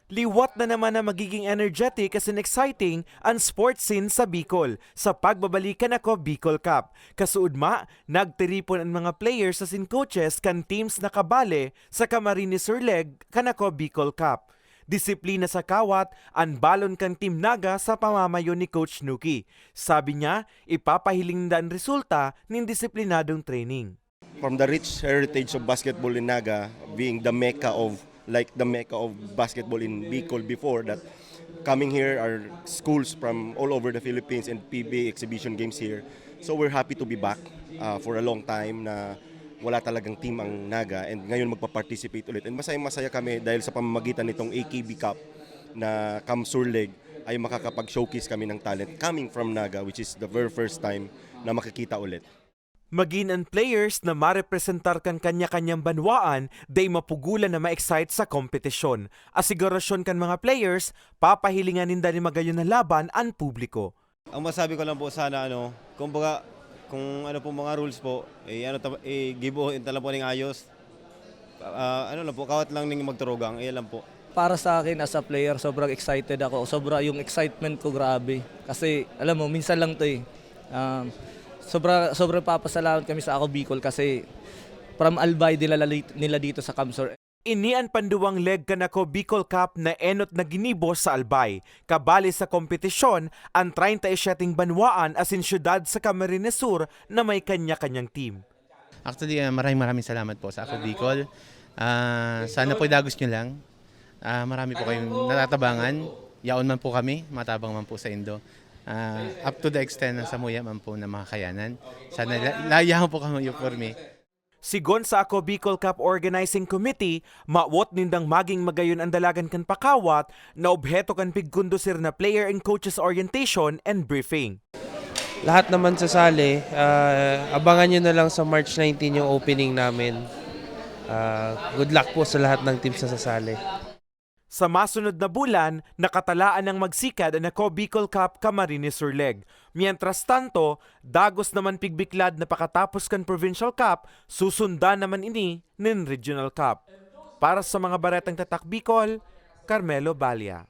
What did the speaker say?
Liwat na naman na magiging energetic as in exciting ang sports scene sa Bicol sa pagbabalik kanako Bicol Cup. Kasuudma, nagtiripon ang mga players as in coaches kan teams na kabale sa Camarines Surleg kanako Bicol Cup. Disiplina sa kawat, ang balon kang Team Naga sa pamamayo ni Coach Nuki. Sabi niya, ipapahiling na ang resulta ng disiplinadong training. From the rich heritage of basketball in Naga, being the mecca of basketball in Bicol before that, coming here are schools from all over the Philippines and PBA exhibition games here. So we're happy to be back for a long time na wala talagang team ang Naga and ngayon magpa-participate ulit. And masaya kami dahil sa pamamagitan nitong AKB Cup na Cam Surleg ay makakapag-showcase kami ng talent coming from Naga, which is the very first time na makikita ulit. Maging ang players na marepresentar kan kanya-kanyang banwaan, day mapugulan na ma-excite sa kompetisyon. Asigurasyon kan mga players, papahilingan ninda ni magayon na laban ang publiko. Ang masabi ko lang po sana kumbaga kung ano po mga rules po, gibuhin tala po ning ayos. Kawat lang ning magturugang, iyan lang po. Para sa akin as a player, sobrang excited ako. Sobra yung excitement ko, grabe. Kasi alam mo, minsan lang 'to eh. Sobrang papasalamat kami sa Ako Bicol kasi from Albay nila dito sa Camsor. Ini ang panduwang leg kanako Bicol Cup na enot na ginibos sa Albay. Kabali sa kompetisyon ang 37 banwaan as in syudad sa Camarines Sur na may kanya-kanyang team. Actually, maraming salamat po sa Ako Bicol. Sana po dagos nyo lang. Marami po kayong natatabangan. Yaon man po kami, matabang man po sa Indo. Up to the extent na samuya man po na mga kayanan. Sana layahan po kami for me. Sigon sa Ako Bicol Cup Organizing Committee, maawot nindang maging magayon ang dalagan kan pakawat na obheto kan pigkundusir na player and coaches orientation and briefing. Lahat naman sasali, abangan nyo na lang sa March 19 yung opening namin. Good luck po sa lahat ng teams na sasali. Sa masunod na bulan, nakatalaan ng magsikad ang Ako Bicol Cup Camarines Surleg. Mientras tanto, dagos naman pigbiklad na pakatapos kan Provincial Cup, susundan naman ini ng Regional Cup. Para sa mga baretang tatak Bicol, Carmelo Balia.